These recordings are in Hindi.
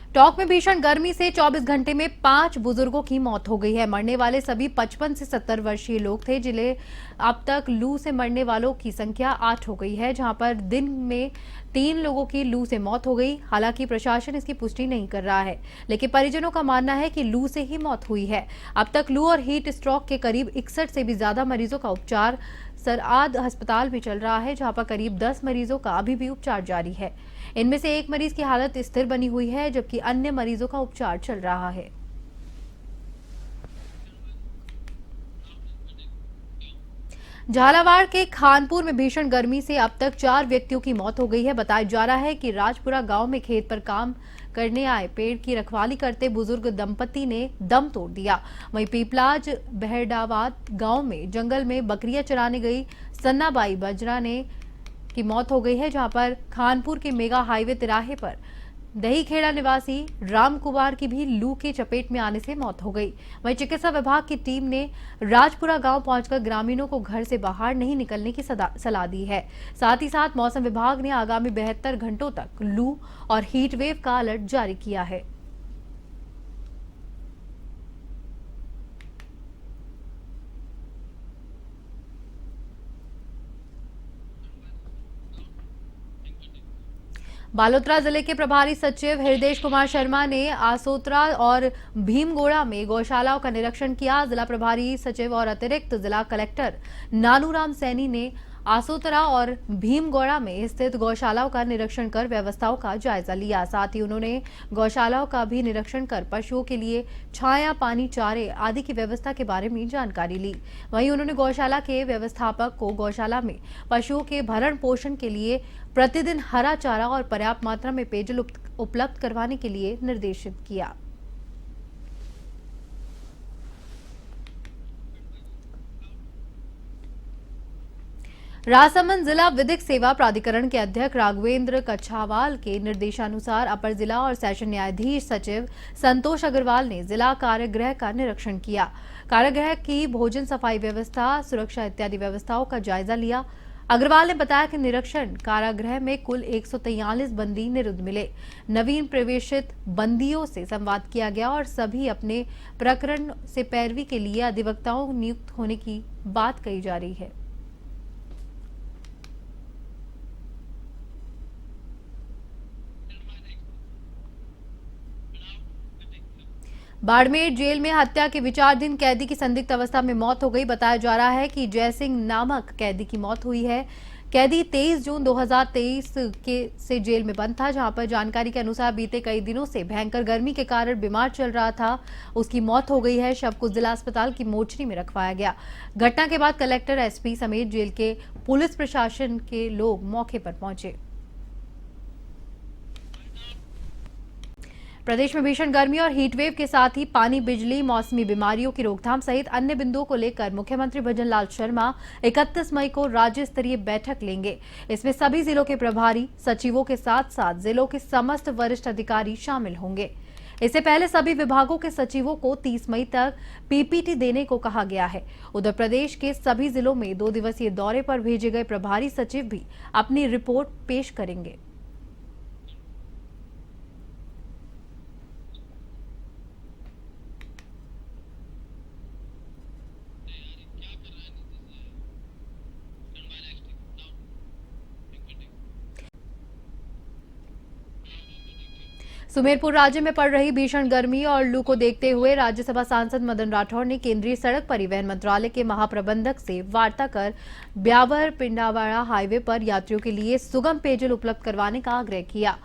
टोंक में भीषण गर्मी से 24 घंटे में 5 बुजुर्गों की मौत हो गई है। मरने वाले सभी 55 से 70 वर्षीय लोग थे, जिन्हें अब तक लू से मरने वालों की संख्या 8 हो गई है, जहां पर दिन में 3 लोगों की लू से मौत हो गई। हालांकि प्रशासन इसकी पुष्टि नहीं कर रहा है, लेकिन परिजनों का मानना है कि लू से ही मौत हुई है। अब तक लू और हीट स्ट्रोक के करीब 61 से भी ज्यादा मरीजों का उपचार सराद अस्पताल में चल रहा है, जहां पर करीब 10 मरीजों का अभी भी उपचार जारी है। इनमें से एक मरीज की हालत स्थिर बनी हुई है, जबकि अन्य मरीजों का उपचार चल रहा है। झालावाड़ के खानपुर में भीषण गर्मी से अब तक 4 व्यक्तियों की मौत हो गई है। बताया जा रहा है कि राजपुरा गांव में खेत पर काम करने आए पेड़ की रखवाली करते बुजुर्ग दंपति ने दम तोड़ दिया। वहीं पीपलाज बहरडाबाद गांव में जंगल में बकरियां चराने गई सन्नाबाई बजरा ने की मौत हो गई है, जहां पर खानपुर के मेगा हाईवे तिराहे पर दहीखेड़ा निवासी राम कुमार की भी लू के चपेट में आने से मौत हो गई। वहीं चिकित्सा विभाग की टीम ने राजपुरा गांव पहुंचकर ग्रामीणों को घर से बाहर नहीं निकलने की सलाह दी है। साथ ही साथ मौसम विभाग ने आगामी 72 घंटों तक लू और हीट वेव का अलर्ट जारी किया है। बालोतरा जिले के प्रभारी सचिव हृदय कुमार शर्मा ने आसोतरा और भीमगोड़ा में गौशालाओं का निरीक्षण किया। जिला प्रभारी सचिव और अतिरिक्त जिला कलेक्टर नानूराम सैनी ने आसोतरा और भीमगोड़ा में स्थित गौशालाओं का निरीक्षण कर व्यवस्थाओं का जायजा लिया। साथ ही उन्होंने गौशालाओं का भी निरीक्षण कर पशुओं के लिए छाया, पानी, चारे आदि की व्यवस्था के बारे में जानकारी ली। वहीं उन्होंने गौशाला के व्यवस्थापक को गौशाला में पशुओं के भरण पोषण के लिए प्रतिदिन हरा चारा और पर्याप्त मात्रा में पेयजल उपलब्ध करवाने के लिए निर्देशित किया। राजसमंद जिला विधिक सेवा प्राधिकरण के अध्यक्ष राघवेंद्र कछावाल के निर्देशानुसार अपर जिला और सेशन न्यायाधीश सचिव संतोष अग्रवाल ने जिला कारागृह का निरीक्षण किया। कारागृह की भोजन, सफाई व्यवस्था, सुरक्षा इत्यादि व्यवस्थाओं का जायजा लिया। अग्रवाल ने बताया कि निरीक्षण कारागृह में कुल 143 बंदी निरुद्ध मिले। नवीन प्रवेशित बंदियों से संवाद किया गया और सभी अपने प्रकरण से पैरवी के लिए अधिवक्ताओं नियुक्त होने की बात कही जा रही है। बाड़मेर जेल में हत्या के विचाराधीन कैदी की संदिग्ध अवस्था में मौत हो गई। बताया जा रहा है कि जयसिंह नामक कैदी की मौत हुई है। कैदी 23 जून 2023 से जेल में बंद था, जहां पर जानकारी के अनुसार बीते कई दिनों से भयंकर गर्मी के कारण बीमार चल रहा था। उसकी मौत हो गई है। शव को जिला अस्पताल की मोर्चरी में रखवाया गया। घटना के बाद कलेक्टर, एसपी समेत जेल के पुलिस प्रशासन के लोग मौके पर पहुंचे। प्रदेश में भीषण गर्मी और हीटवेव के साथ ही पानी, बिजली, मौसमी बीमारियों की रोकथाम सहित अन्य बिंदुओं को लेकर मुख्यमंत्री भजनलाल शर्मा 31 मई को राज्य स्तरीय बैठक लेंगे। इसमें सभी जिलों के प्रभारी सचिवों के साथ साथ जिलों के समस्त वरिष्ठ अधिकारी शामिल होंगे। इससे पहले सभी विभागों के सचिवों को 30 मई तक पीपीटी देने को कहा गया है। उधर प्रदेश के सभी जिलों में 2 दिवसीय दौरे पर भेजे गए प्रभारी सचिव भी अपनी रिपोर्ट पेश करेंगे। सुमेरपुर राज्य में पड़ रही भीषण गर्मी और लू को देखते हुए राज्यसभा सांसद मदन राठौर ने केंद्रीय सड़क परिवहन मंत्रालय के महाप्रबंधक से वार्ता कर ब्यावर पिंडावाड़ा हाईवे पर यात्रियों के लिए सुगम पेयजल उपलब्ध करवाने का आग्रह किया।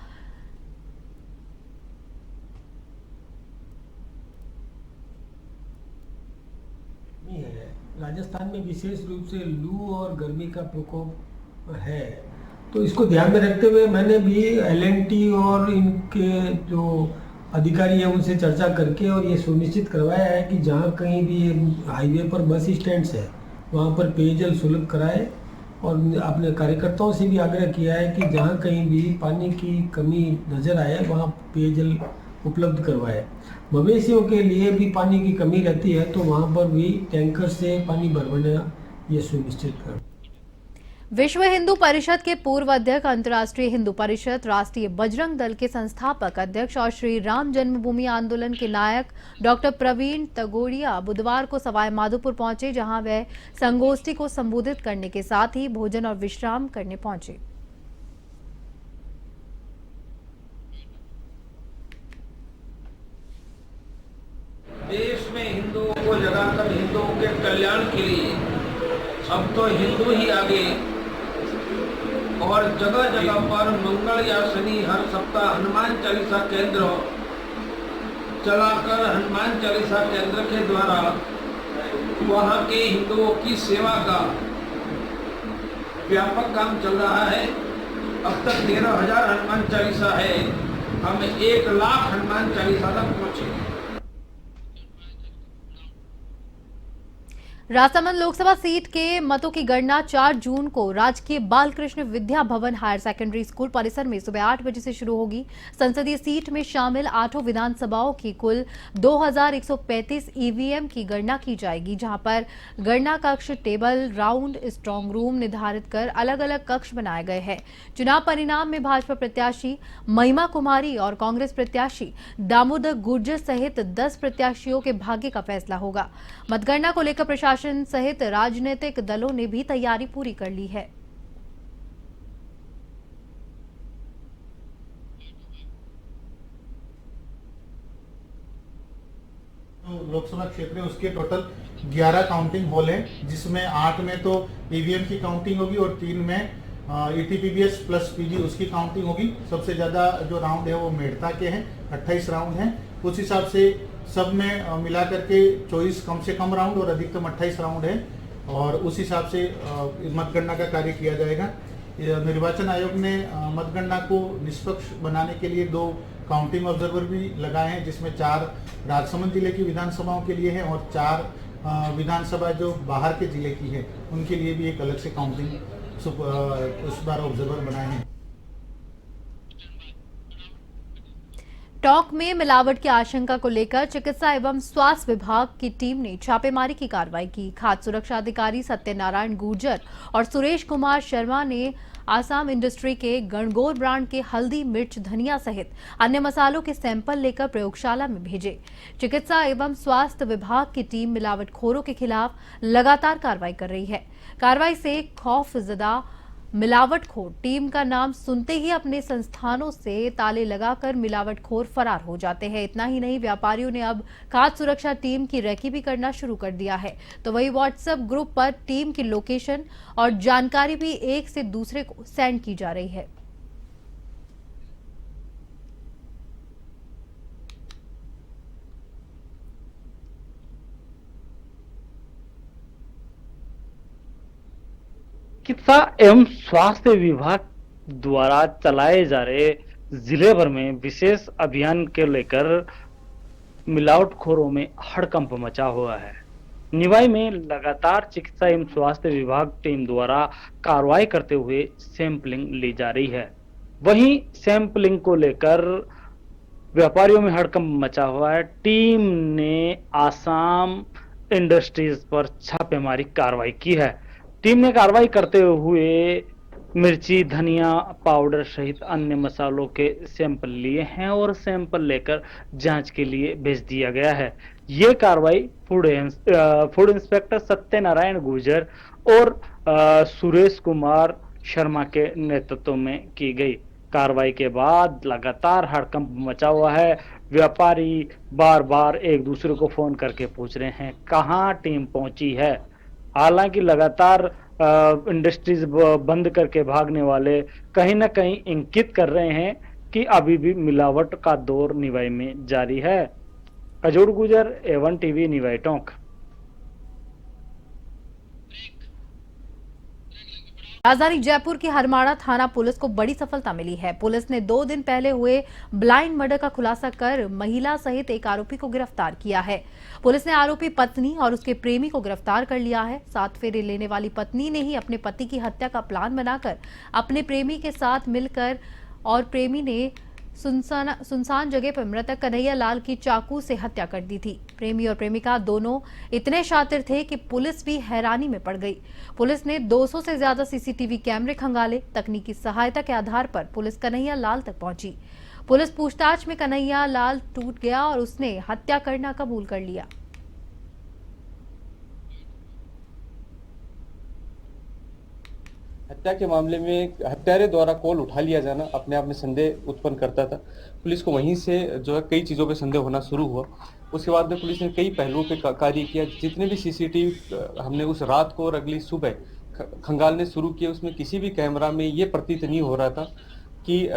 राजस्थान में विशेष रूप से लू और गर्मी का प्रकोप है, तो इसको ध्यान में रखते हुए मैंने भी एल&टी और इनके जो अधिकारी हैं उनसे चर्चा करके और ये सुनिश्चित करवाया है कि जहाँ कहीं भी हाईवे पर बस स्टैंड्स है वहाँ पर पेयजल सुलभ कराए। और अपने कार्यकर्ताओं से भी आग्रह किया है कि जहाँ कहीं भी पानी की कमी नज़र आए वहाँ पेयजल उपलब्ध करवाए। मवेशियों के लिए भी पानी की कमी रहती है, तो वहाँ पर भी टैंकर से पानी भरवाना ये सुनिश्चित कर। विश्व हिंदू परिषद के पूर्व अध्यक्ष, अंतर्राष्ट्रीय हिंदू परिषद, राष्ट्रीय बजरंग दल के संस्थापक अध्यक्ष और श्री राम जन्मभूमि आंदोलन के नायक डॉक्टर प्रवीण तगोड़िया बुधवार को सवाई माधोपुर पहुंचे, जहां वे संगोष्ठी को संबोधित करने के साथ ही भोजन और विश्राम करने पहुंचे। देश में हिंदुओं को जगाकर हिंदुओं के कल्याण के लिए अब तो हिंदू ही आगे, और जगह जगह पर मंगल या शनि हर सप्ताह हनुमान चालीसा केंद्र चलाकर हनुमान चालीसा केंद्र के द्वारा वहाँ के हिंदुओं की सेवा का व्यापक काम चल रहा है। अब तक 13,000 हनुमान चालीसा है, हम 1 लाख हनुमान चालीसा तक पहुँचे। राजसमंद लोकसभा सीट के मतों की गणना 4 जून को राजकीय Balkrishna Vidya Bhavan higher secondary school परिसर में सुबह 8 बजे से शुरू होगी। संसदीय सीट में शामिल 8 विधानसभाओं की कुल 2135 ईवीएम की गणना की जाएगी, जहां पर गणना कक्ष, टेबल, राउंड, स्ट्रांग रूम निर्धारित कर अलग अलग कक्ष बनाए गए हैं। चुनाव परिणाम में भाजपा प्रत्याशी महिमा कुमारी और कांग्रेस प्रत्याशी दामोदर गुर्जर सहित 10 प्रत्याशियों के भाग्य का फैसला होगा। मतगणना को लेकर प्रशासन सहित राजनीतिक दलों ने भी तैयारी पूरी कर ली है। लोकसभा क्षेत्र है, उसके टोटल 11 काउंटिंग हॉल है, जिसमें 8 में तो ईवीएम की काउंटिंग होगी और 3 में ईटीपीबीएस प्लस पीजी उसकी काउंटिंग होगी। सबसे ज्यादा जो राउंड है वो मेड़ता के हैं, 28 राउंड हैं। उस हिसाब से सब में मिला करके 24 कम से कम राउंड और अधिकतम 28 राउंड है, और उस हिसाब से मतगणना का कार्य किया जाएगा। निर्वाचन आयोग ने मतगणना को निष्पक्ष बनाने के लिए 2 काउंटिंग ऑब्जर्वर भी लगाए हैं, जिसमें 4 राजसमंद जिले की विधानसभाओं के लिए हैं और 4 विधानसभा जो बाहर के जिले की है उनके लिए भी एक अलग से काउंटिंग उस बार ऑब्जर्वर बनाए हैं। टोंक में मिलावट की आशंका को लेकर चिकित्सा एवं स्वास्थ्य विभाग की टीम ने छापेमारी की कार्रवाई की। खाद्य सुरक्षा अधिकारी सत्यनारायण गुर्जर और सुरेश कुमार शर्मा ने आसाम इंडस्ट्री के गणगौर ब्रांड के हल्दी, मिर्च, धनिया सहित अन्य मसालों के सैंपल लेकर प्रयोगशाला में भेजे। चिकित्सा एवं स्वास्थ्य विभाग की टीम मिलावटखोरों के खिलाफ लगातार कार्रवाई कर रही है। कार्रवाई से खौफजदा मिलावटखोर टीम का नाम सुनते ही अपने संस्थानों से ताले लगाकर मिलावटखोर फरार हो जाते हैं। इतना ही नहीं, व्यापारियों ने अब खाद्य सुरक्षा टीम की रेकी भी करना शुरू कर दिया है। तो वही व्हाट्सएप ग्रुप पर टीम की लोकेशन और जानकारी भी एक से दूसरे को सेंड की जा रही है। चिकित्सा एवं स्वास्थ्य विभाग द्वारा चलाए जा रहे जिले भर में विशेष अभियान के लेकर मिलावटखोरों में हड़कंप मचा हुआ है। निवाई में लगातार चिकित्सा एवं स्वास्थ्य विभाग टीम द्वारा कार्रवाई करते हुए सैंपलिंग ली जा रही है। वहीं सैंपलिंग को लेकर व्यापारियों में हड़कंप मचा हुआ है। टीम ने आसाम इंडस्ट्रीज पर छापेमारी कार्रवाई की है। टीम ने कार्रवाई करते हुए मिर्ची, धनिया पाउडर सहित अन्य मसालों के सैंपल लिए हैं और सैंपल लेकर जांच के लिए भेज दिया गया है। ये कार्रवाई फूड इंस्पेक्टर सत्यनारायण गुर्जर और सुरेश कुमार शर्मा के नेतृत्व में की गई। कार्रवाई के बाद लगातार हड़कंप मचा हुआ है। व्यापारी बार बार एक दूसरे को फोन करके पूछ रहे हैं कहां टीम पहुंची है। हालांकि लगातार इंडस्ट्रीज बंद करके भागने वाले कहीं ना कहीं इंगित कर रहे हैं कि अभी भी मिलावट का दौर निवाई में जारी है। अजोड़ गुजर, A1 टीवी, निवाई टोंक। राजधानी जयपुर की हरमाड़ा थाना पुलिस को बड़ी सफलता मिली है। पुलिस ने 2 दिन पहले हुए ब्लाइंड मर्डर का खुलासा कर महिला सहित एक आरोपी को गिरफ्तार किया है। पुलिस ने आरोपी पत्नी और उसके प्रेमी को गिरफ्तार कर लिया है। 7 फेरे लेने वाली पत्नी ने ही अपने पति की हत्या का प्लान बनाकर अपने प्रेमी के साथ मिलकर और प्रेमी ने सुनसान जगह पर मृतक कन्हैया लाल की चाकू से हत्या कर दी थी। प्रेमी और प्रेमिका दोनों इतने शातिर थे कि पुलिस भी हैरानी में पड़ गई। पुलिस ने 200 से ज्यादा सीसीटीवी कैमरे खंगाले। तकनीकी सहायता के आधार पर पुलिस कन्हैया लाल तक पहुंची। पुलिस पूछताछ में कन्हैया लाल टूट गया और उसने हत्या करना कबूल कर लिया। हत्या के मामले में हत्यारे द्वारा कॉल उठा लिया जाना अपने आप में संदेह उत्पन्न करता था। पुलिस को वहीं से जो है कई चीज़ों पे संदेह होना शुरू हुआ। उसके बाद में पुलिस ने कई पहलुओं पे कार्य किया। जितने भी सीसीटीवी हमने उस रात को और अगली सुबह खंगालने शुरू किए, उसमें किसी भी कैमरा में ये प्रतीत नहीं हो रहा था कि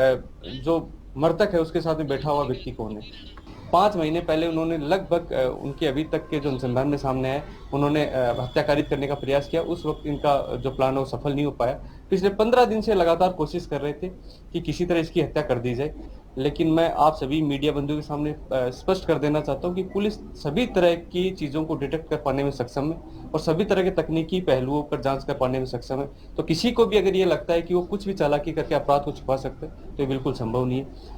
जो मृतक है उसके साथ में बैठा हुआ व्यक्ति कौन है। 5 महीने पहले उन्होंने लगभग उनके अभी तक के जो अनुसंधान में सामने आए, उन्होंने हत्या कारित करने का प्रयास किया। उस वक्त इनका जो प्लान है वो सफल नहीं हो पाया। पिछले 15 दिन से लगातार कोशिश कर रहे थे कि किसी तरह इसकी हत्या कर दी जाए, लेकिन मैं आप सभी मीडिया बंधुओं के सामने स्पष्ट कर देना चाहता हूँ कि पुलिस सभी तरह की चीज़ों को डिटेक्ट कर पाने में सक्षम है और सभी तरह के तकनीकी पहलुओं पर जांच कर पाने में सक्षम है। तो किसी को भी अगर ये लगता है कि वो कुछ भी चालाकी करके अपराध को छुपा सकते हैं तो ये बिल्कुल संभव नहीं है।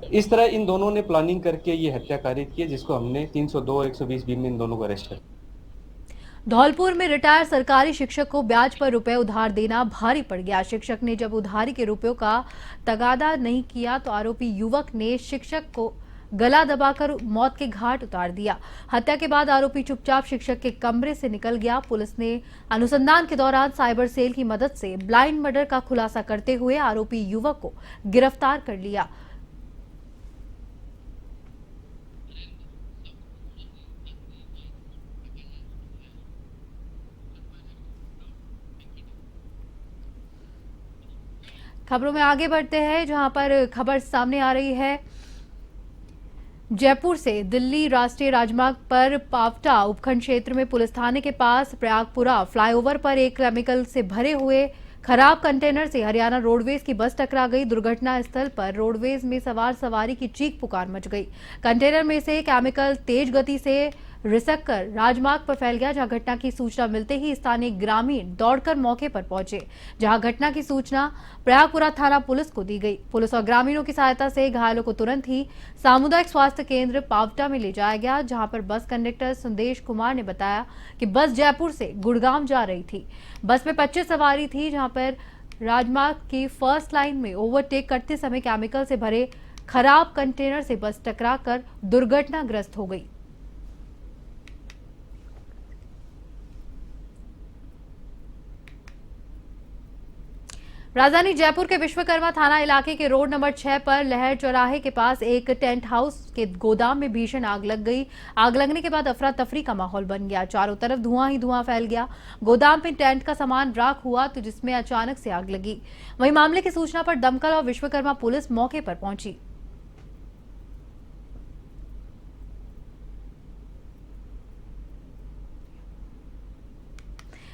इस तरह इन दोनों ने प्लानिंग करके ये हत्या कारित की, जिसको हमने 302 और 120 बी में इन दोनों को अरेस्ट कर। धौलपुर में रिटायर्ड सरकारी शिक्षक को ब्याज पर रुपए उधार देना भारी पड़ गया। शिक्षक ने जब उधारी के रुपयों का तगादा नहीं किया तो आरोपी युवक ने शिक्षक को गला दबाकर मौत के घाट उतार दिया। हत्या के बाद आरोपी चुपचाप शिक्षक के कमरे से निकल गया। पुलिस ने अनुसंधान के दौरान साइबर सेल की मदद से ब्लाइंड मर्डर का खुलासा करते हुए आरोपी युवक को गिरफ्तार कर लिया। खबरों में आगे बढ़ते हैं, जहां पर खबर सामने आ रही है जयपुर से। दिल्ली राष्ट्रीय राजमार्ग पर पावटा उपखंड क्षेत्र में पुलिस थाने के पास प्रयागपुरा फ्लाईओवर पर एक केमिकल से भरे हुए खराब कंटेनर से हरियाणा रोडवेज की बस टकरा गई। दुर्घटना स्थल पर रोडवेज में सवार सवारी की चीख पुकार मच गई। कंटेनर में से केमिकल तेज गति से रिसक कर राजमार्ग पर फैल गया। जहां घटना की सूचना मिलते ही स्थानीय ग्रामीण दौड़कर मौके पर पहुंचे। जहां घटना की सूचना प्रयागपुरा थाना पुलिस को दी गई। पुलिस और ग्रामीणों की सहायता से घायलों को तुरंत ही सामुदायिक स्वास्थ्य केंद्र पावटा में ले जाया गया, जहां पर बस कंडक्टर संदेश कुमार ने बताया कि बस जयपुर से गुड़गांव जा रही थी। बस में 25 सवारी थी, जहां पर राजमार्ग की फर्स्ट लाइन में ओवरटेक करते समय केमिकल से भरे खराब कंटेनर से बस टकराकर दुर्घटनाग्रस्त हो गई। राजधानी जयपुर के विश्वकर्मा थाना इलाके के रोड नंबर 6 पर लहर चौराहे के पास एक टेंट हाउस के गोदाम में भीषण आग लग गई। आग लगने के बाद अफरा तफरी का माहौल बन गया। चारों तरफ धुआं ही धुआं फैल गया। गोदाम में टेंट का सामान राख हुआ तो जिसमें अचानक से आग लगी। वहीं मामले की सूचना पर दमकल और विश्वकर्मा पुलिस मौके पर पहुंची।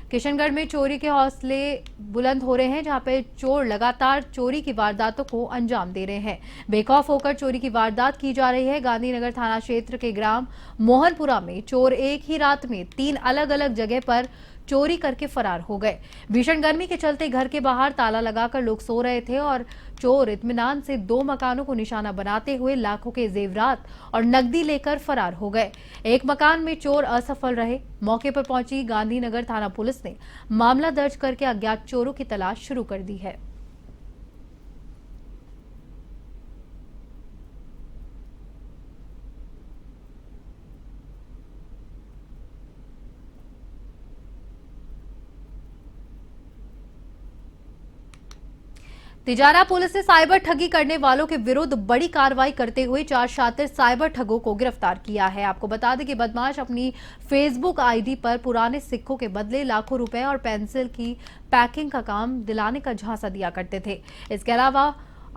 किशनगढ़ में चोरी के हौसले बुलंद हो रहे हैं, जहां पे चोर लगातार चोरी की वारदातों को अंजाम दे रहे हैं। बेखौफ होकर चोरी की वारदात की जा रही है। गांधीनगर थाना क्षेत्र के ग्राम मोहनपुरा में चोर एक ही रात में 3 अलग अलग जगह पर चोरी करके फरार हो गए। भीषण गर्मी के चलते घर के बाहर ताला लगाकर लोग सो रहे थे और चोर इत्मीनान से 2 मकानों को निशाना बनाते हुए लाखों के जेवरात और नकदी लेकर फरार हो गए। एक मकान में चोर असफल रहे। मौके पर पहुंची गांधीनगर थाना पुलिस ने मामला दर्ज करके अज्ञात चोरों की तलाश शुरू कर दी है। तिजारा पुलिस ने साइबर ठगी करने वालों के विरुद्ध बड़ी कार्रवाई करते हुए 4 शातिर साइबर ठगों को गिरफ्तार किया है। आपको बता दें कि बदमाश अपनी फेसबुक आईडी पर पुराने सिक्कों के बदले लाखों रुपए और पेंसिल की पैकिंग का काम दिलाने का झांसा दिया करते थे। इसके अलावा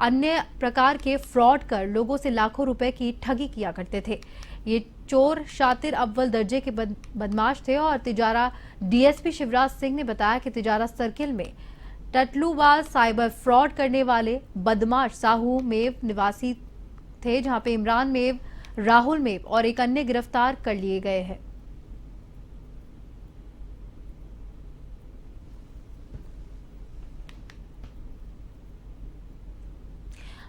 अन्य प्रकार के फ्रॉड कर लोगों से लाखों रुपए की ठगी किया करते थे। ये चोर शातिर अव्वल दर्जे के बदमाश थे और तिजारा डीएसपी शिवराज सिंह ने बताया कि तिजारा सर्किल में टटलूबाज साइबर फ्रॉड करने वाले बदमाश साहू मेव निवासी थे, जहां पे इमरान मेव, राहुल मेव और एक अन्य गिरफ्तार कर लिए गए हैं।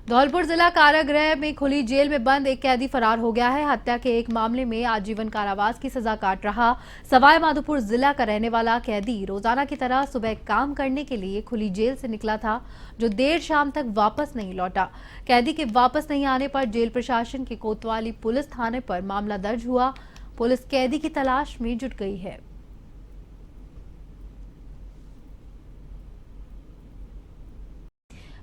धौलपुर जिला कारागृह में खुली जेल में बंद एक कैदी फरार हो गया है। हत्या के एक मामले में आजीवन कारावास की सजा काट रहा सवाई माधोपुर जिला का रहने वाला कैदी रोजाना की तरह सुबह काम करने के लिए खुली जेल से निकला था, जो देर शाम तक वापस नहीं लौटा। कैदी के वापस नहीं आने पर जेल प्रशासन के कोतवाली पुलिस थाने पर मामला दर्ज हुआ। पुलिस कैदी की तलाश में जुट गई है।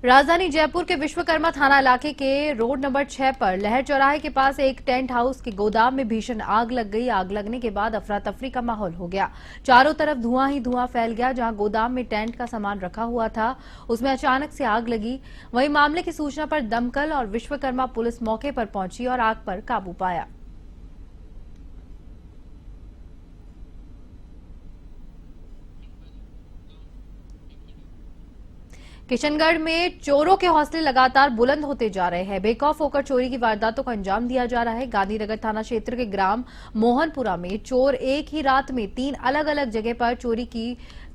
राजधानी जयपुर के विश्वकर्मा थाना इलाके के रोड नंबर 6 पर लहर चौराहे के पास एक टेंट हाउस के गोदाम में भीषण आग लग गई। आग लगने के बाद अफरा तफरी का माहौल हो गया। चारों तरफ धुआं ही धुआं फैल गया। जहां गोदाम में टेंट का सामान रखा हुआ था, उसमें अचानक से आग लगी। वहीं मामले की सूचना पर दमकल और विश्वकर्मा पुलिस मौके पर पहुंची और आग पर काबू पाया। किशनगढ़ में चोरों के हौसले लगातार बुलंद होते जा रहे हैं। बेखौफ होकर चोरी की वारदातों को अंजाम दिया जा रहा है। गांधीनगर थाना क्षेत्र के ग्राम मोहनपुरा में चोर एक ही रात में 3 अलग अलग जगह पर चोरी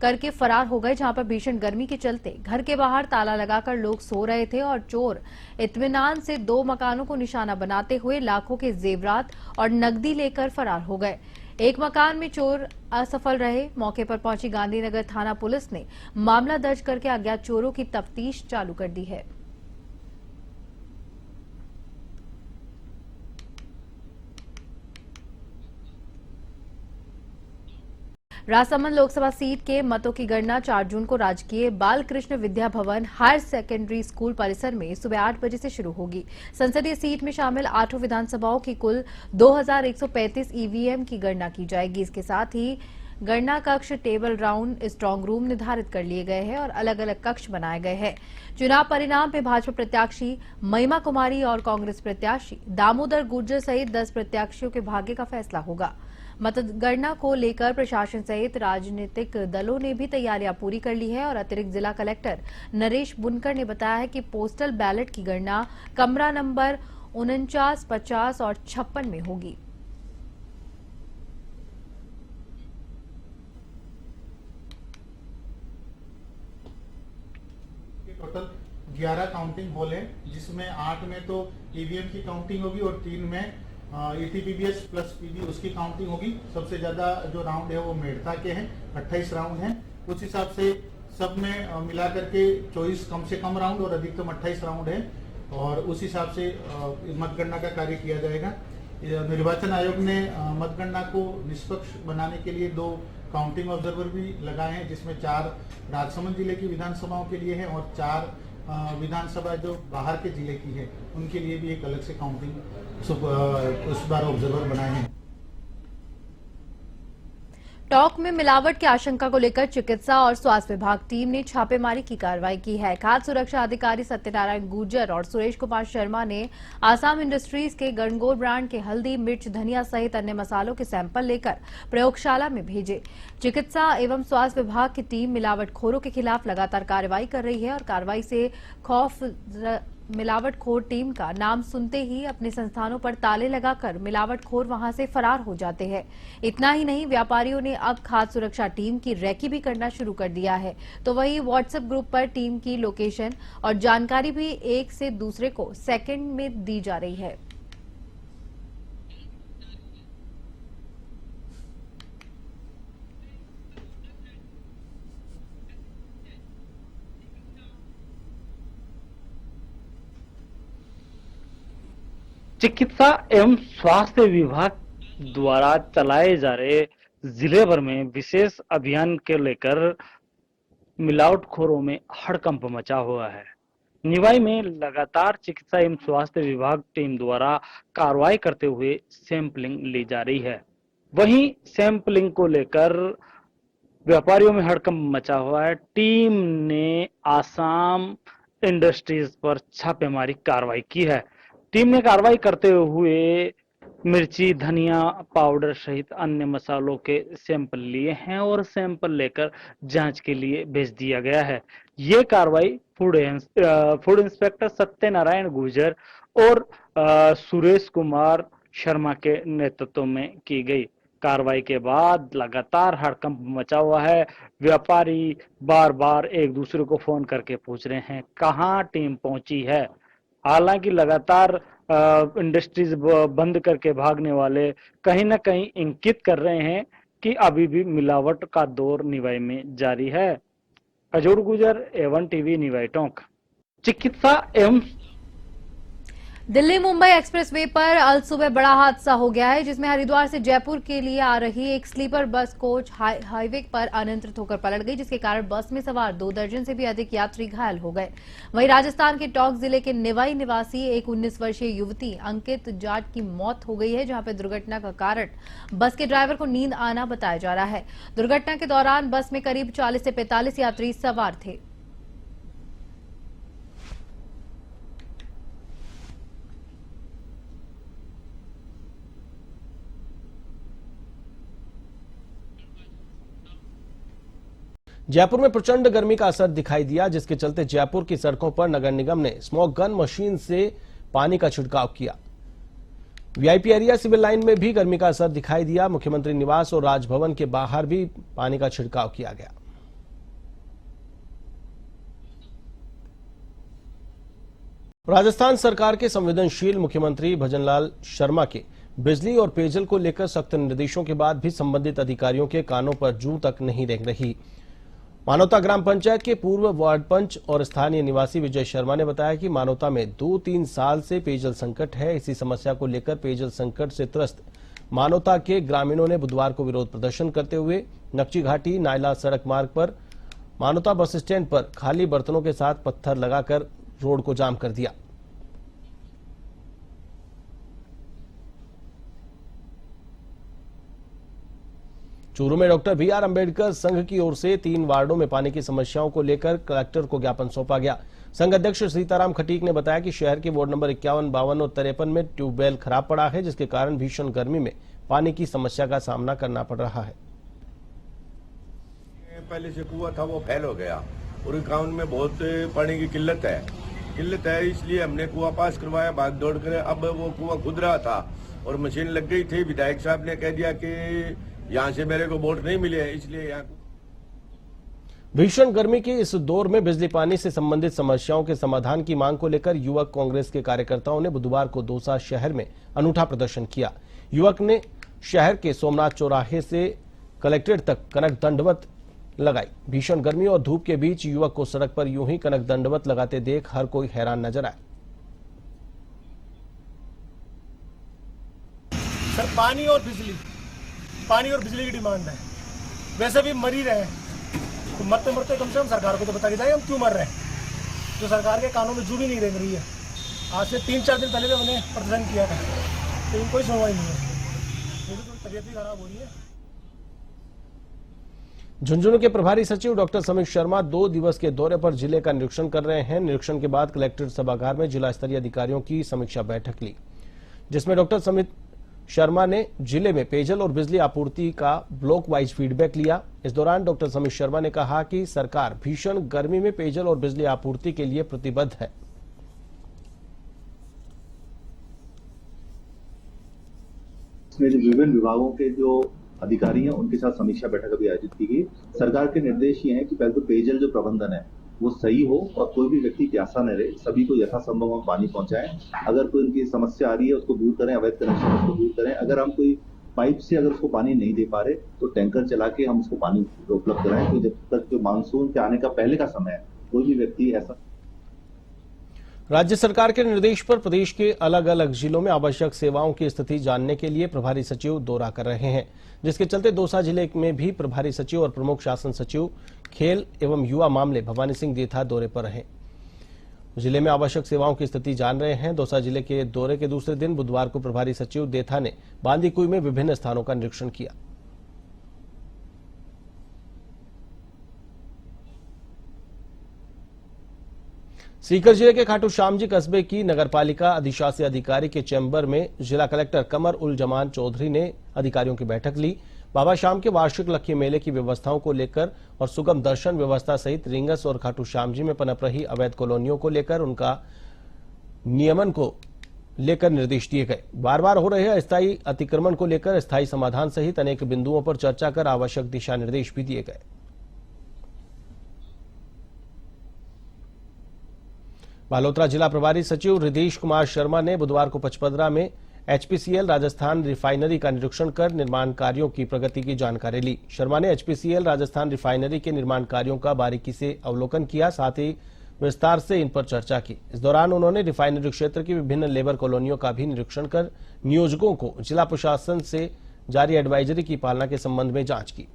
करके फरार हो गए, जहां पर भीषण गर्मी के चलते घर के बाहर ताला लगाकर लोग सो रहे थे और चोर इत्मीनान से 2 मकानों को निशाना बनाते हुए लाखों के जेवरात और नकदी लेकर फरार हो गए। एक मकान में चोर असफल रहे। मौके पर पहुंची गांधीनगर थाना पुलिस ने मामला दर्ज करके अज्ञात चोरों की तफ्तीश चालू कर दी है। राजसमंद लोकसभा सीट के मतों की गणना 4 जून को राजकीय Balkrishna Vidya Bhavan higher secondary school परिसर में सुबह 8 बजे से शुरू होगी। संसदीय सीट में शामिल 8 विधानसभाओं की कुल 2135 ईवीएम की गणना की जाएगी। इसके साथ ही गणना कक्ष, टेबल राउंड, स्ट्रांग रूम निर्धारित कर लिए गए हैं और अलग अलग कक्ष बनाए गए हैं। चुनाव परिणाम में भाजपा प्रत्याशी महिमा कुमारी और कांग्रेस प्रत्याशी दामोदर गुर्जर सहित 10 प्रत्याशियों के भाग्य का फैसला होगा। मतगणना को लेकर प्रशासन सहित राजनीतिक दलों ने भी तैयारियां पूरी कर ली है और अतिरिक्त जिला कलेक्टर नरेश बुनकर ने बताया है कि पोस्टल बैलेट की गणना कमरा नंबर 49, 50 और 56 में होगी। टोटल 11 काउंटिंग हॉल है, जिसमें 8 में तो ईवीएम की काउंटिंग होगी और 3 में ईटीपीबीएस प्लस पीबी उसकी काउंटिंग होगी। सबसे ज्यादा जो राउंड है वो मेड़ता के हैं, 28 राउंड हैं। उस हिसाब से सब में मिला करके 24 कम से कम राउंड और अधिकतम 28 राउंड है और उस हिसाब से मतगणना का कार्य किया जाएगा। निर्वाचन आयोग ने मतगणना को निष्पक्ष बनाने के लिए 2 काउंटिंग ऑब्जर्वर भी लगाए हैं, जिसमें 4 राजसमंद जिले की विधानसभाओं के लिए हैं और 4 विधानसभा जो बाहर के जिले की है उनके लिए भी एक अलग से काउंटिंग उस बार ऑब्जर्वर बनाए हैं। टॉक में मिलावट की आशंका को लेकर चिकित्सा और स्वास्थ्य विभाग टीम ने छापेमारी की कार्रवाई की है। खाद्य सुरक्षा अधिकारी सत्यनारायण गुर्जर और सुरेश कुमार शर्मा ने आसाम इंडस्ट्रीज के गणगौर ब्रांड के हल्दी, मिर्च, धनिया सहित अन्य मसालों के सैंपल लेकर प्रयोगशाला में भेजे। चिकित्सा एवं स्वास्थ्य विभाग की टीम मिलावटखोरों के खिलाफ लगातार कार्रवाई कर रही है और कार्रवाई से खौफ मिलावटखोर टीम का नाम सुनते ही अपने संस्थानों पर ताले लगाकर मिलावटखोर वहां से फरार हो जाते हैं। इतना ही नहीं, व्यापारियों ने अब खाद्य सुरक्षा टीम की रैकी भी करना शुरू कर दिया है। तो वही व्हाट्सएप ग्रुप पर टीम की लोकेशन और जानकारी भी एक से दूसरे को सेकंड में दी जा रही है। चिकित्सा एवं स्वास्थ्य विभाग द्वारा चलाए जा रहे जिले भर में विशेष अभियान के लेकर मिलावटखोरों में हड़कंप मचा हुआ है। निवाई में लगातार चिकित्सा एवं स्वास्थ्य विभाग टीम द्वारा कार्रवाई करते हुए सैंपलिंग ली जा रही है। वहीं सैंपलिंग को लेकर व्यापारियों में हड़कंप मचा हुआ है। टीम ने आसाम इंडस्ट्रीज पर छापेमारी कार्रवाई की है। टीम ने कार्रवाई करते हुए मिर्ची, धनिया पाउडर सहित अन्य मसालों के सैंपल लिए हैं और सैंपल लेकर जांच के लिए भेज दिया गया है। ये कार्रवाई फूड इंस्पेक्टर सत्यनारायण गुर्जर और सुरेश कुमार शर्मा के नेतृत्व में की गई। कार्रवाई के बाद लगातार हड़कंप मचा हुआ है। व्यापारी बार बार एक दूसरे को फोन करके पूछ रहे हैं कहां टीम पहुंची है। हालांकि लगातार इंडस्ट्रीज बंद करके भागने वाले कहीं ना कहीं इंगित कर रहे हैं कि अभी भी मिलावट का दौर निवाई में जारी है। अजोड़ गुजर, A1 टीवी, निवाई टोंक। चिकित्सा एवं दिल्ली मुंबई एक्सप्रेसवे पर अल सुबह बड़ा हादसा हो गया है, जिसमें हरिद्वार से जयपुर के लिए आ रही एक स्लीपर बस कोच हाईवे पर अनियंत्रित होकर पलट गई, जिसके कारण बस में सवार 2 दर्जन से भी अधिक यात्री घायल हो गए। वहीं राजस्थान के टोंक जिले के निवाई निवासी एक 19 वर्षीय युवती अंकित जाट की मौत हो गई है, जहां पर दुर्घटना का कारण बस के ड्राइवर को नींद आना बताया जा रहा है। दुर्घटना के दौरान बस में करीब 40 से 45 यात्री सवार थे। जयपुर में प्रचंड गर्मी का असर दिखाई दिया, जिसके चलते जयपुर की सड़कों पर नगर निगम ने स्मोक गन मशीन से पानी का छिड़काव किया। वीआईपी एरिया सिविल लाइन में भी गर्मी का असर दिखाई दिया। मुख्यमंत्री निवास और राजभवन के बाहर भी पानी का छिड़काव किया गया। राजस्थान सरकार के संवेदनशील मुख्यमंत्री भजनलाल शर्मा के बिजली और पेयजल को लेकर सख्त निर्देशों के बाद भी संबंधित अधिकारियों के कानों पर जूं तक नहीं रेंग रही। मानवता ग्राम पंचायत के पूर्व वार्ड पंच और स्थानीय निवासी विजय शर्मा ने बताया कि मानवता में 2-3 साल से पेयजल संकट है। इसी समस्या को लेकर पेयजल संकट से त्रस्त मानवता के ग्रामीणों ने बुधवार को विरोध प्रदर्शन करते हुए नक्ची घाटी नायला सड़क मार्ग पर मानवता बस स्टैंड पर खाली बर्तनों के साथ पत्थर लगाकर रोड को जाम कर दिया। चूरू में डॉक्टर BR अंबेडकर संघ की ओर से 3 वार्डों में पानी की समस्याओं को लेकर कलेक्टर को ज्ञापन सौंपा गया। संघ अध्यक्ष सीताराम खटीक ने बताया कि शहर के वार्ड नंबर 51, 52 और 53 में ट्यूबवेल खराब पड़ा है, जिसके कारण भीषण गर्मी में पानी की समस्या का सामना करना पड़ रहा है। पहले से कुआं था वो फेल हो गया और गांव में बहुत पानी की किल्लत है, इसलिए हमने कुआं पास करवाया भाग दौड़ कर। अब वो कुआं खुद रहा था और मशीन लग गई थी। विधायक साहब ने कह दिया कि यहाँ से मेरे को वोट नहीं मिले, इसलिए यहाँ भीषण गर्मी के इस दौर में बिजली पानी से संबंधित समस्याओं के समाधान की मांग को लेकर युवक कांग्रेस के कार्यकर्ताओं ने बुधवार को दौसा शहर में अनूठा प्रदर्शन किया। युवक ने शहर के सोमनाथ चौराहे से कलेक्ट्रेट तक कनक दंडवत लगाई। भीषण गर्मी और धूप के बीच युवक को सड़क पर यूं ही कनक दंडवत लगाते देख हर कोई हैरान नजर आया। सर पानी और बिजली की डिमांड है। वैसे भी मर ही रहे हैं, तो मरते मरते कम से कम सरकार को तो बता के जाए हम क्यों मर रहे हैं। जो सरकार के कानों में जू भी नहीं रेंग रही है। आज से 3-4 दिन पहले भी हमने प्रदर्शन किया था, लेकिन कोई सुनवाई नहीं है। मेरी तो तबीयत भी खराब हो रही है। झुंझुनू के प्रभारी सचिव डॉक्टर समीर शर्मा 2 दिवस के दौरे पर जिले का निरीक्षण कर रहे हैं। निरीक्षण के बाद कलेक्ट्रेट सभागार में जिला स्तरीय अधिकारियों की समीक्षा बैठक ली, जिसमें डॉक्टर समीर शर्मा ने जिले में पेयजल और बिजली आपूर्ति का ब्लॉक वाइज फीडबैक लिया। इस दौरान डॉक्टर समीर शर्मा ने कहा कि सरकार भीषण गर्मी में पेयजल और बिजली आपूर्ति के लिए प्रतिबद्ध है। इसमें जो विभिन्न विभागों के जो अधिकारी हैं उनके साथ समीक्षा बैठक अभी आयोजित की गई। सरकार के निर्देश ये हैं कि पहले तो पेयजल जो प्रबंधन है वो सही हो और कोई भी व्यक्ति प्यासा न रहे, सभी को यथासंभव हम पानी पहुंचाएं। अगर कोई उनकी समस्या आ रही है उसको दूर करें, अवैध कनेक्शन उसको दूर करें। अगर हम कोई पाइप से अगर उसको पानी नहीं दे पा रहे तो टैंकर चला के हम उसको पानी उपलब्ध कराएं। तो जब तक जो मानसून के आने का पहले का समय है कोई भी व्यक्ति ऐसा। राज्य सरकार के निर्देश पर प्रदेश के अलग अलग जिलों में आवश्यक सेवाओं की स्थिति जानने के लिए प्रभारी सचिव दौरा कर रहे हैं, जिसके चलते दौसा जिले में भी प्रभारी सचिव और प्रमुख शासन सचिव खेल एवं युवा मामले भवानी सिंह देथा दौरे पर रहे। जिले में आवश्यक सेवाओं की स्थिति जान रहे हैं। दौसा जिले के दौरे के दूसरे दिन बुधवार को प्रभारी सचिव देथा ने बांदीकुई में विभिन्न स्थानों का निरीक्षण किया। सीकर जिले के खाटू श्याम जी कस्बे की नगरपालिका अधिशासी अधिकारी के चैम्बर में जिला कलेक्टर कमर उल जमान चौधरी ने अधिकारियों की बैठक ली। बाबा श्याम के वार्षिक लक्की मेले की व्यवस्थाओं को लेकर और सुगम दर्शन व्यवस्था सहित रींगस और खाटू श्याम जी में पनप रही अवैध कॉलोनियों को लेकर उनका नियमन को लेकर निर्देश दिए गए। बार बार हो रहे अस्थायी अतिक्रमण को लेकर स्थायी समाधान सहित अनेक बिंदुओं पर चर्चा कर आवश्यक दिशा निर्देश भी दिए गए। बालोतरा जिला प्रभारी सचिव हृदीश कुमार शर्मा ने बुधवार को पचपदरा में एचपीसीएल राजस्थान रिफाइनरी का निरीक्षण कर निर्माण कार्यों की प्रगति की जानकारी ली। शर्मा ने एचपीसीएल राजस्थान रिफाइनरी के निर्माण कार्यों का बारीकी से अवलोकन किया, साथ ही विस्तार से इन पर चर्चा की। इस दौरान उन्होंने रिफाइनरी क्षेत्र की विभिन्न लेबर कॉलोनियों का भी निरीक्षण कर नियोजकों को जिला प्रशासन से जारी एडवाइजरी की पालना के संबंध में जांच की।